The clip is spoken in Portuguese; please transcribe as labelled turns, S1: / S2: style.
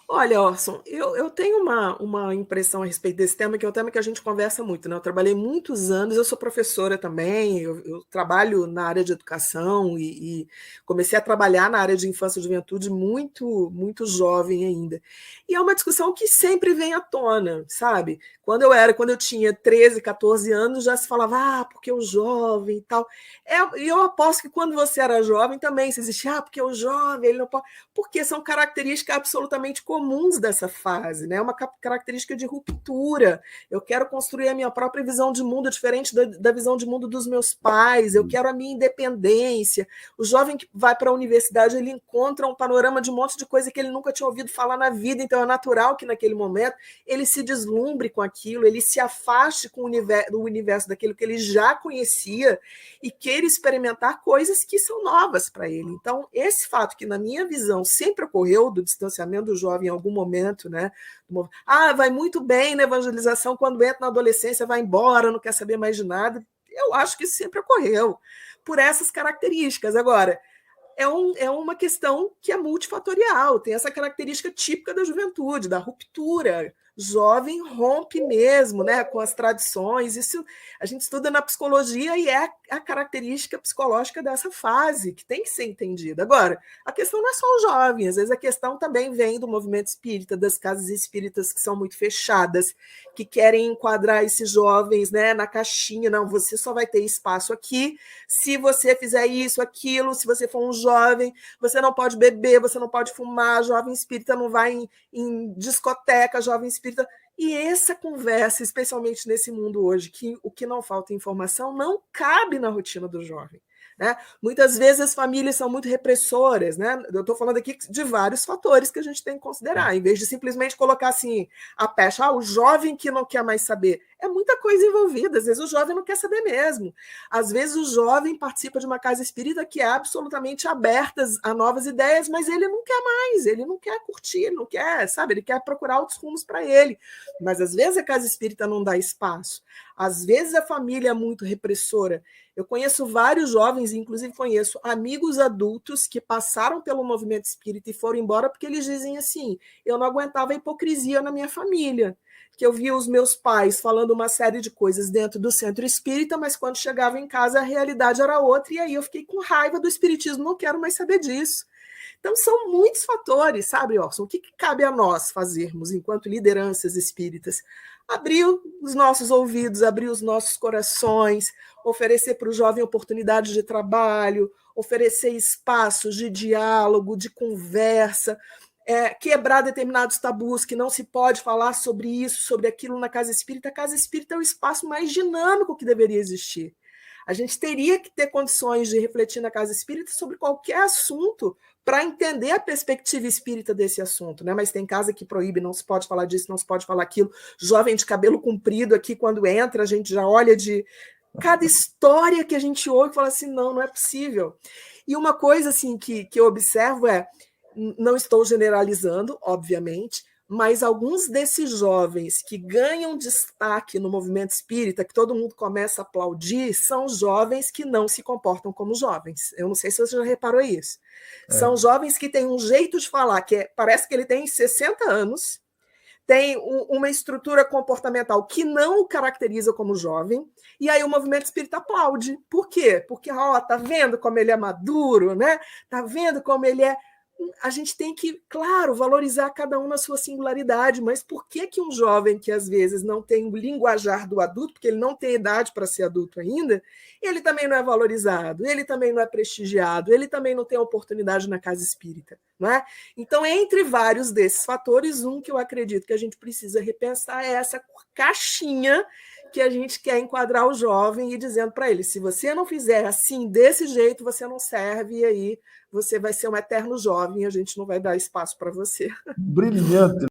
S1: Olha, Orson, eu tenho uma impressão a respeito desse tema, que é um tema que a gente conversa muito, né? Eu trabalhei muitos anos, eu sou professora também, eu trabalho na área de educação e comecei a trabalhar na área de infância e juventude muito jovem ainda. E é uma discussão que sempre vem à tona, sabe? Quando eu tinha 13, 14 anos, já se falava, porque o jovem e tal. E eu aposto que quando você era jovem também se existia, porque o jovem, ele não pode, porque são características absolutamente comuns dessa fase, né? Uma característica de ruptura. Eu quero construir a minha própria visão de mundo diferente da visão de mundo dos meus pais, eu quero a minha independência. O jovem que vai para a universidade, ele encontra um panorama de um monte de coisa que ele nunca tinha ouvido falar na vida, então é natural que naquele momento ele se deslumbre com aquilo, ele se afaste do universo daquilo que ele já conhecia e queira experimentar coisas que são novas para ele. Então, esse fato que, na minha visão, sempre ocorreu do distanciamento do jovem em algum momento, né? Vai muito bem na evangelização, quando entra na adolescência, vai embora, não quer saber mais de nada. Eu acho que isso sempre ocorreu, por essas características. Agora, é uma questão que é multifatorial, tem essa característica típica da juventude, da ruptura. Jovem rompe mesmo, né, com as tradições. Isso a gente estuda na psicologia e é a característica psicológica dessa fase, que tem que ser entendida. Agora, a questão não é só o jovem, às vezes a questão também vem do movimento espírita, das casas espíritas que são muito fechadas, que querem enquadrar esses jovens, né, na caixinha. Não, você só vai ter espaço aqui se você fizer isso, aquilo, se você for um jovem, você não pode beber, você não pode fumar, jovem espírita não vai em discoteca, jovem espírita. E essa conversa, especialmente nesse mundo hoje, que o que não falta é informação, não cabe na rotina do jovem. Né? Muitas vezes as famílias são muito repressoras, né? Eu estou falando aqui de vários fatores que a gente tem que considerar, em vez de simplesmente colocar assim a pecha, o jovem que não quer mais saber. É muita coisa envolvida, às vezes o jovem não quer saber mesmo. Às vezes o jovem participa de uma casa espírita que é absolutamente aberta a novas ideias, mas ele não quer mais, ele não quer curtir, ele não quer, sabe? Ele quer procurar outros rumos para ele. Mas às vezes a casa espírita não dá espaço. Às vezes a família é muito repressora. Eu conheço vários jovens, inclusive conheço amigos adultos que passaram pelo movimento espírita e foram embora porque eles dizem assim: eu não aguentava a hipocrisia na minha família, que eu via os meus pais falando uma série de coisas dentro do centro espírita, mas quando chegava em casa a realidade era outra, e aí eu fiquei com raiva do espiritismo, não quero mais saber disso. Então, são muitos fatores, sabe, Orson? O que cabe a nós fazermos enquanto lideranças espíritas? Abrir os nossos ouvidos, abrir os nossos corações, oferecer para o jovem oportunidades de trabalho, oferecer espaços de diálogo, de conversa, quebrar determinados tabus, que não se pode falar sobre isso, sobre aquilo na casa espírita. A casa espírita é o espaço mais dinâmico que deveria existir. A gente teria que ter condições de refletir na casa espírita sobre qualquer assunto para entender a perspectiva espírita desse assunto, né? Mas tem casa que proíbe, não se pode falar disso, não se pode falar aquilo. Jovem de cabelo comprido aqui, quando entra, a gente já olha de cada história que a gente ouve e fala assim, não é possível. E uma coisa assim que eu observo não estou generalizando, obviamente, mas alguns desses jovens que ganham destaque no movimento espírita, que todo mundo começa a aplaudir, são jovens que não se comportam como jovens. Eu não sei se você já reparou isso. São jovens que têm um jeito de falar que parece que ele tem 60 anos, tem uma estrutura comportamental que não o caracteriza como jovem, e aí o movimento espírita aplaude. Por quê? Porque, tá vendo como ele é maduro, né? Tá vendo como ele é. A gente tem que, claro, valorizar cada um na sua singularidade, mas por que um jovem que às vezes não tem o linguajar do adulto, porque ele não tem idade para ser adulto ainda, ele também não é valorizado, ele também não é prestigiado, ele também não tem oportunidade na casa espírita, não é? Então, entre vários desses fatores, um que eu acredito que a gente precisa repensar é essa caixinha que a gente quer enquadrar o jovem e dizendo para ele, se você não fizer assim, desse jeito, você não serve, e aí você vai ser um eterno jovem e a gente não vai dar espaço para você.
S2: Brilhante.